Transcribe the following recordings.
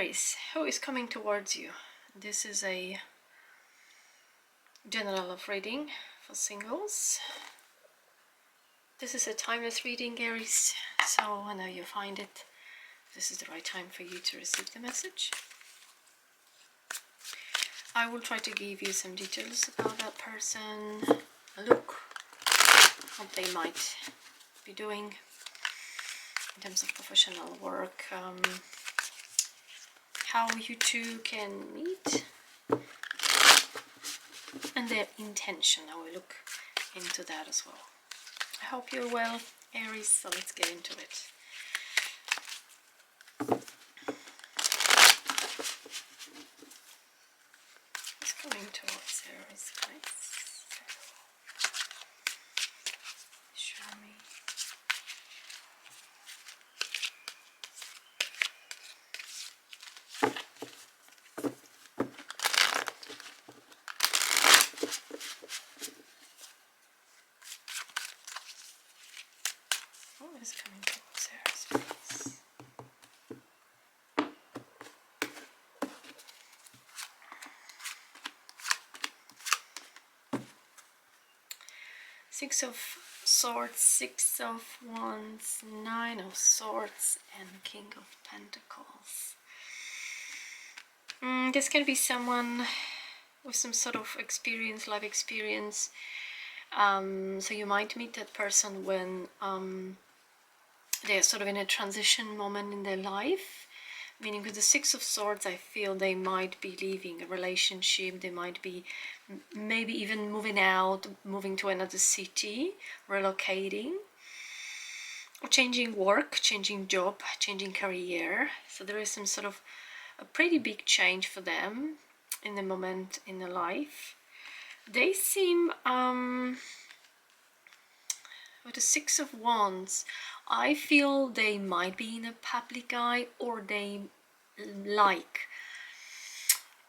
Aries, who is coming towards you? This is a general of reading for singles. This is a timeless reading, Aries, so whenever you find it, this is the right time for you to receive the message. I will try to give you some details about that person. Look what they might be doing in terms of professional work, how you two can meet, and their intention. I will look into that as well. I hope you're well, Aries, so let's get into it. What's coming towards Aries, please? Show me. What is coming towards Aries, please? Six of Swords, Six of Wands, Nine of Swords, and King of Pentacles. This can be someone with some sort of experience, life experience. So you might meet that person when they're sort of in a transition moment in their life. Meaning with the Six of Swords, I feel they might be leaving a relationship, they might be maybe even moving out, moving to another city, relocating, or changing work, changing job, changing career. So there is some sort of a pretty big change for them in the moment in their life. They seem, with the Six of Wands, I feel they might be in a public eye, or they like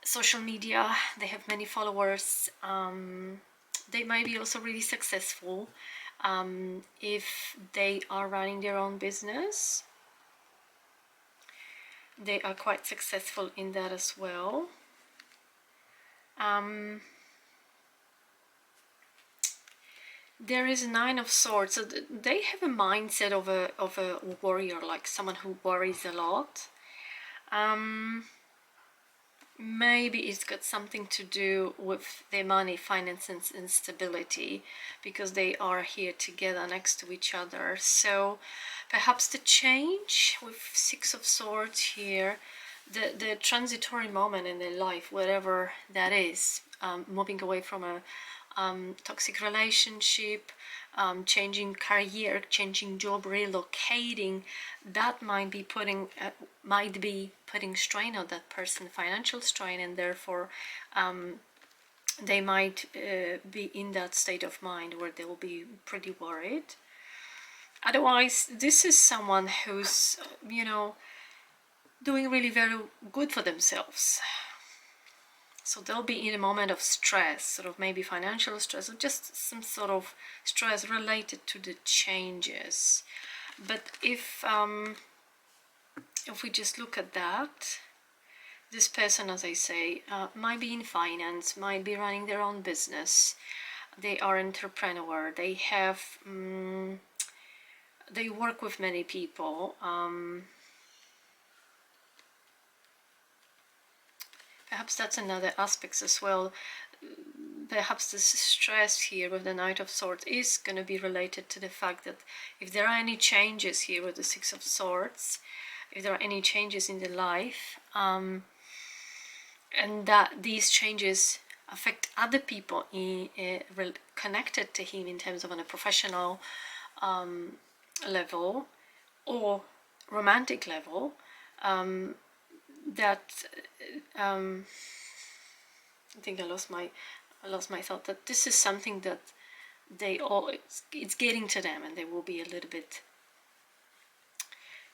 social media, they have many followers, they might be also really successful if they are running their own business. They are quite successful in that as well. There is Nine of Swords, so they have a mindset of a warrior, like someone who worries a lot. Maybe it's got something to do with their money, finances, and stability, because they are here together next to each other. So perhaps the change with Six of Swords here, the transitory moment in their life, whatever that is, moving away from a toxic relationship, changing career, changing job, relocating, that might be putting strain on that person, financial strain, and therefore they might be in that state of mind where they will be pretty worried. Otherwise, this is someone who's doing really very good for themselves. So they'll be in a moment of stress, sort of maybe financial stress, or just some sort of stress related to the changes. But if we just look at that, this person, as I say, might be in finance, might be running their own business. They are entrepreneur. They have, they work with many people. Perhaps that's another aspect as well. Perhaps this stress here with the Knight of Swords is going to be related to the fact that if there are any changes here with the Six of Swords, if there are any changes in the life, and that these changes affect other people connected to him in terms of on a professional level or romantic level, that I think I lost my thought, that this is something that it's getting to them, and they will be a little bit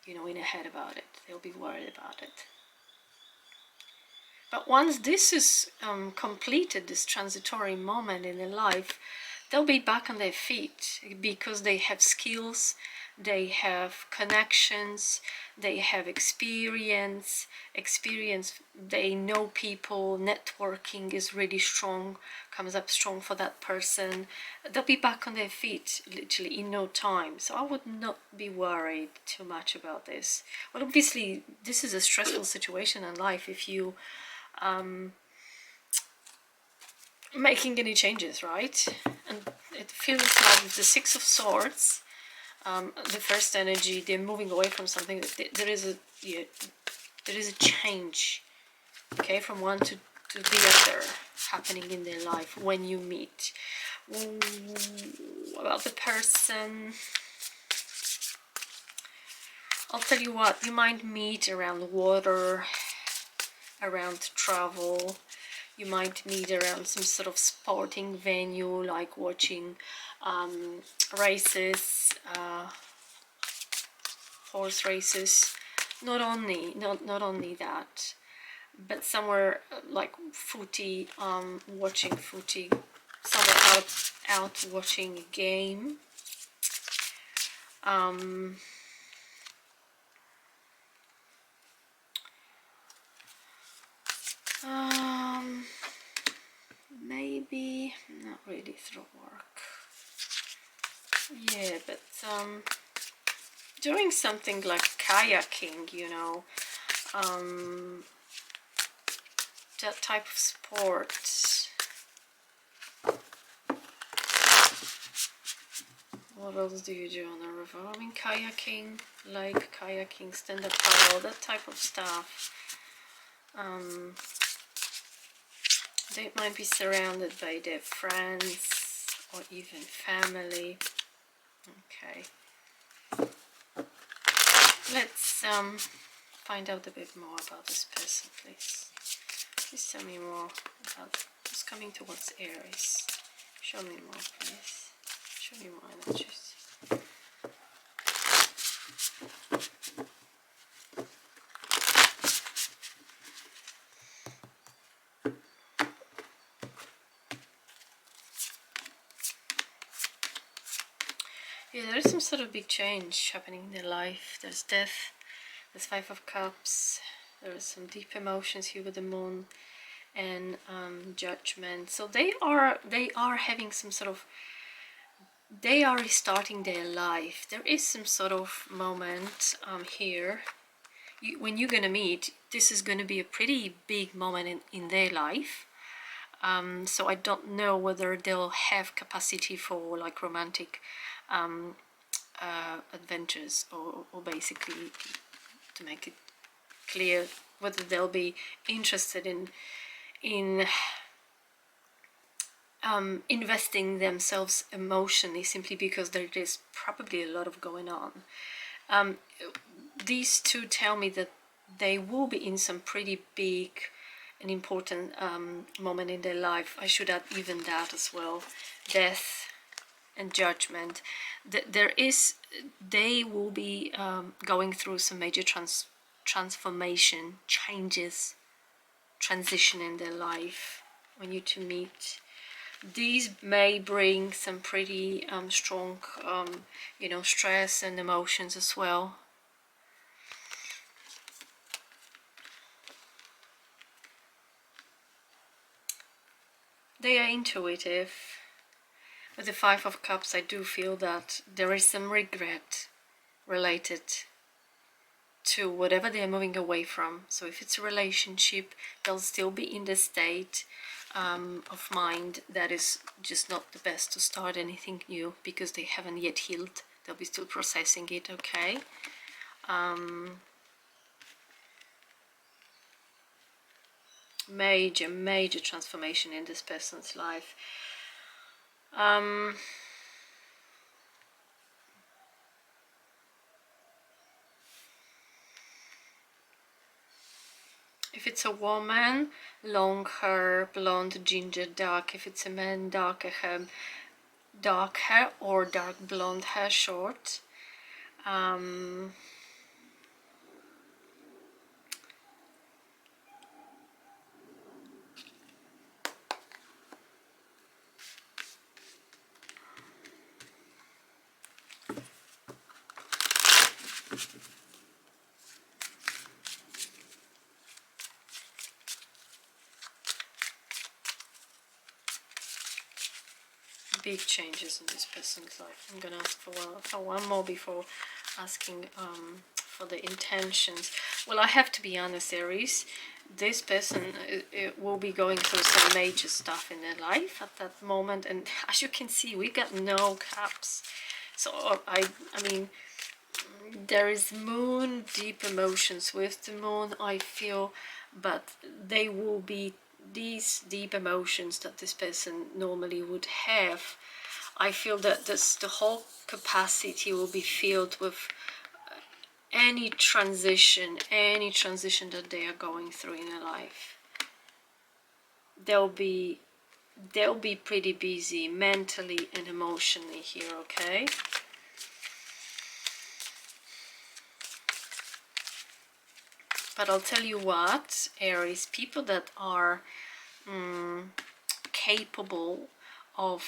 in a head about it. They'll be worried about it. But once this is completed, this transitory moment in their life, they'll be back on their feet because they have skills, they have connections, they have experience, they know people, networking is really strong, comes up strong for that person. They'll be back on their feet literally in no time, so I would not be worried too much about this. Well, obviously this is a stressful situation in life if you making any changes, right? And it feels like with the Six of Swords, the first energy, they're moving away from something. There is a change, okay, from one to the other happening in their life when you meet. About the person, I'll tell you what, you might meet around water, around travel. You might meet around some sort of sporting venue, like watching races, horse races. Not only that, but somewhere like footy, watching footy, somewhere out watching a game. Maybe not really through work. Yeah, but doing something like kayaking, you know, that type of sport. What else do you do on a river? I mean, kayaking, lake kayaking, stand-up paddle, that type of stuff. They might be surrounded by their friends or even family. Okay. Let's find out a bit more about this person, please. Please tell me more about what's coming towards Aries. Show me more, please. Show me more energies. Yeah, there is some sort of big change happening in their life. There's death, there's Five of Cups, there is some deep emotions here with the Moon, and Judgment. So they are having some sort of, they are restarting their life. There is some sort of moment here. When you're gonna meet, this is gonna be a pretty big moment in their life. So I don't know whether they'll have capacity for like romantic adventures, or basically, to make it clear, whether they'll be interested in investing themselves emotionally, simply because there is probably a lot of going on. These two tell me that they will be in some pretty big and important moment in their life. I should add even that as well. Death and Judgment. They will be going through some major transformation, changes, transition in their life when you two meet. These may bring some pretty strong, you know, stress and emotions as well. They are intuitive. With the Five of Cups, I do feel that there is some regret related to whatever they're moving away from. So if it's a relationship, they'll still be in the state of mind that is just not the best to start anything new, because they haven't yet healed. They'll be still processing it, okay? Major transformation in this person's life. If it's a woman, long hair, blonde, ginger, dark. If it's a man, dark hair or dark blonde hair, short. big changes in this person's life. I'm gonna ask for one more before asking for the intentions. Well, I have to be honest, Aries, this person it will be going through some major stuff in their life at that moment, and as you can see, we got no cups. So I mean, there is moon, deep emotions with the moon, I feel, but they will be these deep emotions that this person normally would have. I feel that the whole capacity will be filled with any transition that they are going through in their life. They'll be pretty busy mentally and emotionally here, okay? But I'll tell you what, Aries, people that are capable of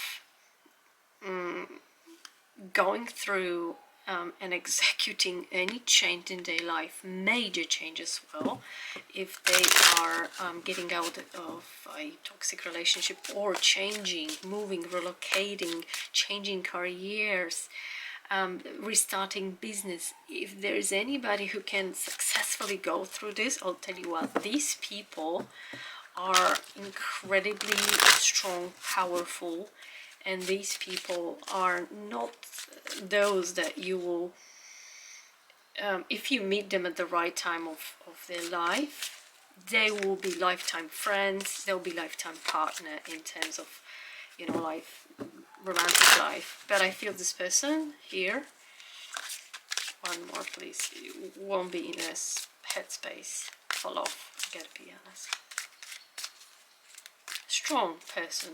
going through and executing any change in their life, major change as well, if they are getting out of a toxic relationship or changing, moving, relocating, changing careers, restarting business. If there is anybody who can successfully go through this, I'll tell you what, these people are incredibly strong, powerful, and these people are not those that you will, if you meet them at the right time of their life, they will be lifetime friends, they'll be lifetime partner in terms of, you know, life, romantic life. But I feel this person here, one more please, won't be in a headspace for love, I gotta be honest. Strong person,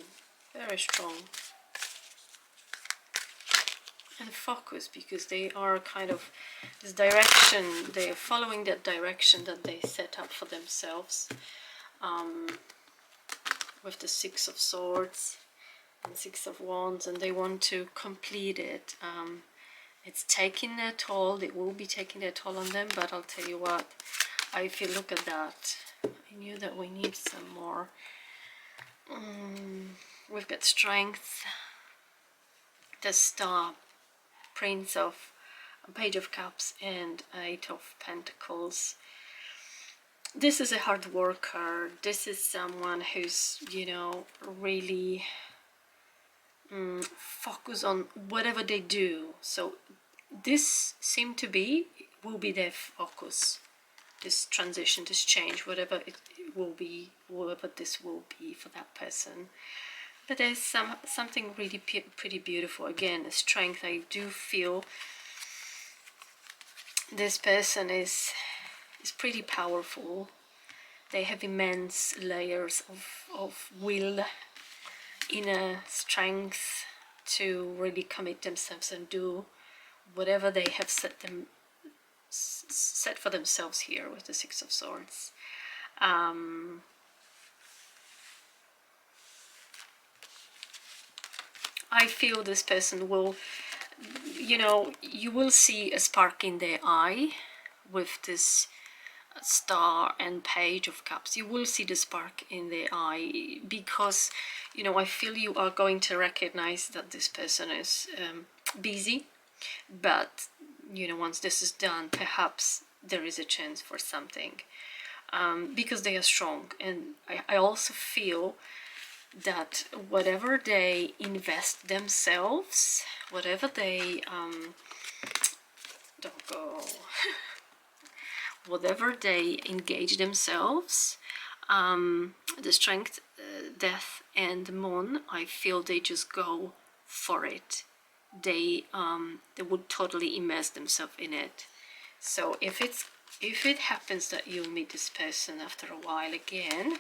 very strong. And focus, because they are kind of this direction, they are following that direction that they set up for themselves, with the Six of Swords and Six of Wands, and they want to complete it. It's taking their toll, it will be taking their toll on them, but I'll tell you what, if you look at that, I knew that we need some more. We've got Strength, the Star, Prince of, Page of Cups, and Eight of Pentacles. This is a hard worker. This is someone who's, you know, really focus on whatever they do. So this will be their focus. This transition, this change, whatever it will be, whatever this will be for that person. But there's something really pretty beautiful. Again, the strength. I do feel this person is pretty powerful. They have immense layers of will, inner strength to really commit themselves and do whatever they have set for themselves here with the Six of Swords. I feel this person will, you know, you will see a spark in their eye with this Star and Page of Cups. You will see the spark in their eye, because, you know, I feel you are going to recognize that this person is busy, but, you know, once this is done, perhaps there is a chance for something, because they are strong. And I also feel that whatever they invest themselves, whatever they whatever they engage themselves, the Strength, Death, and the Moon, I feel they just go for it. They would totally immerse themselves in it. So if it happens that you'll meet this person after a while again,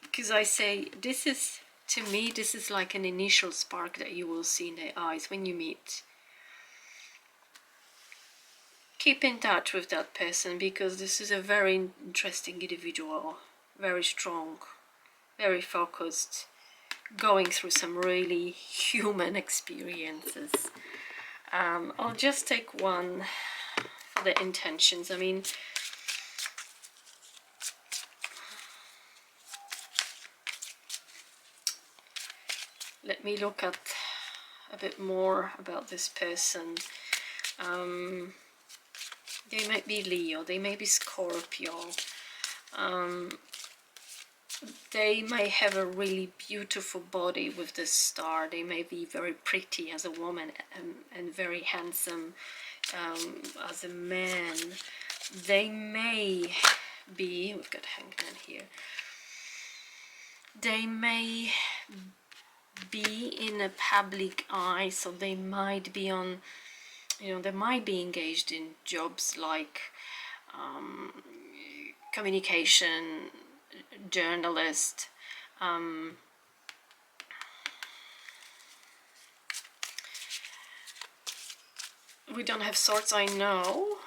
because I say this is, to me, this is like an initial spark that you will see in their eyes when you meet. Keep in touch with that person, because this is a very interesting individual, very strong, very focused, going through some really human experiences. I'll just take one for the intentions. I mean, let me look at a bit more about this person. They might be Leo, they may be Scorpio. They may have a really beautiful body with this star. They may be very pretty as a woman and very handsome as a man. They may be, we've got Hangman here, they may be in a public eye, so they might be on, you know, they might be engaged in jobs like communication, journalist, we don't have swords, I know,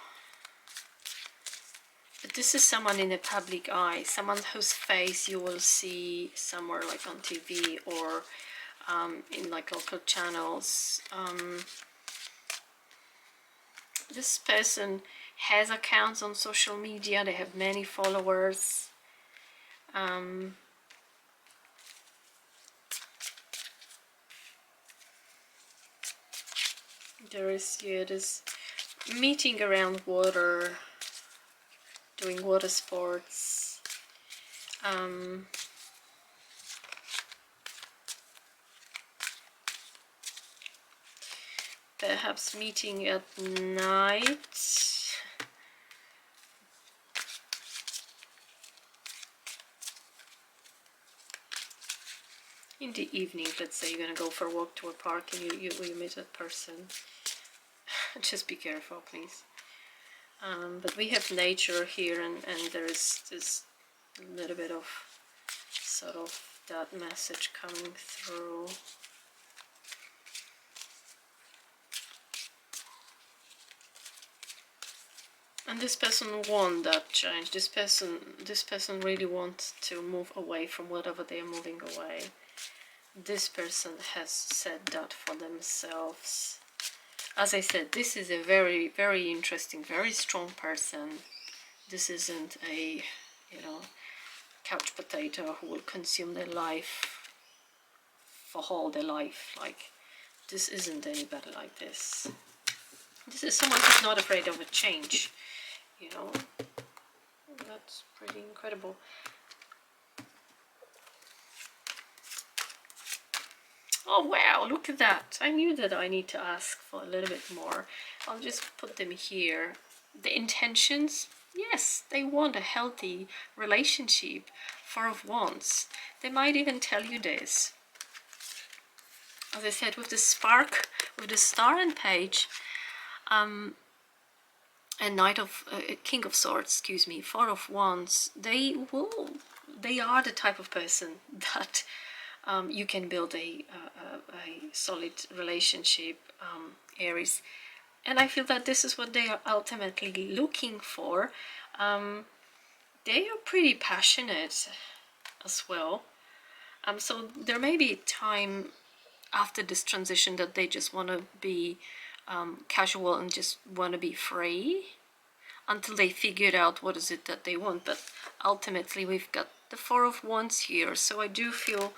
but this is someone in a public eye, someone whose face you will see somewhere like on TV or in like local channels. This person has accounts on social media, they have many followers. There is, yeah, this meeting around water, doing water sports. Perhaps meeting at night. In the evening, let's say you're gonna go for a walk to a park and you meet that person. Just be careful, please. But we have nature here, and there is this little bit of sort of that message coming through. And this person wants that change. This person really wants to move away from whatever they are moving away. This person has said that for themselves. As I said, this is a very, very interesting, very strong person. This isn't a, you know, couch potato who will consume their life for all their life. Like, this isn't anybody like this. This is someone who's not afraid of a change, you know. That's pretty incredible. Oh wow, look at that. I knew that I need to ask for a little bit more. I'll just put them here. The intentions, yes, they want a healthy relationship. Four of Wands. They might even tell you this. As I said, with the spark, with the star and page, and Knight of King of Swords, excuse me, Four of Wands, they are the type of person that you can build a solid relationship, Aries. And I feel that this is what they are ultimately looking for. They are pretty passionate as well. So there may be a time after this transition that they just want to be casual and just want to be free until they figured out what is it that they want. But ultimately we've got the Four of Wands here, so I do feel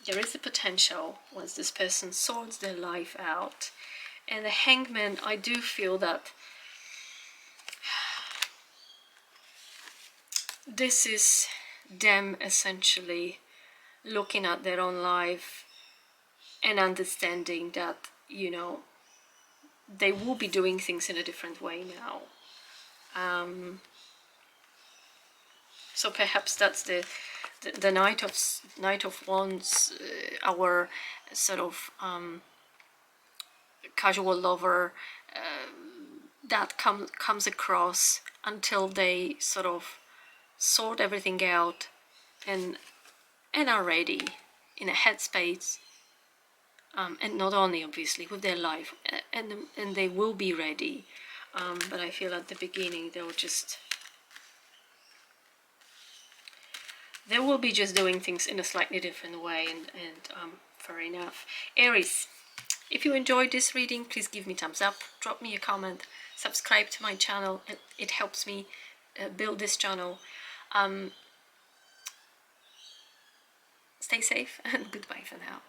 there is a potential once this person sorts their life out. And the Hangman, I do feel that this is them essentially looking at their own life and understanding that, you know, they will be doing things in a different way now. So perhaps that's the Knight of Wands, our sort of casual lover, that comes across until they sort of sort everything out and are ready in a headspace, and not only obviously with their life, and they will be ready, but I feel at the beginning they will be just doing things in a slightly different way, and fair enough. Aries, if you enjoyed this reading, please give me thumbs up, drop me a comment, subscribe to my channel. It helps me stay safe and goodbye for now.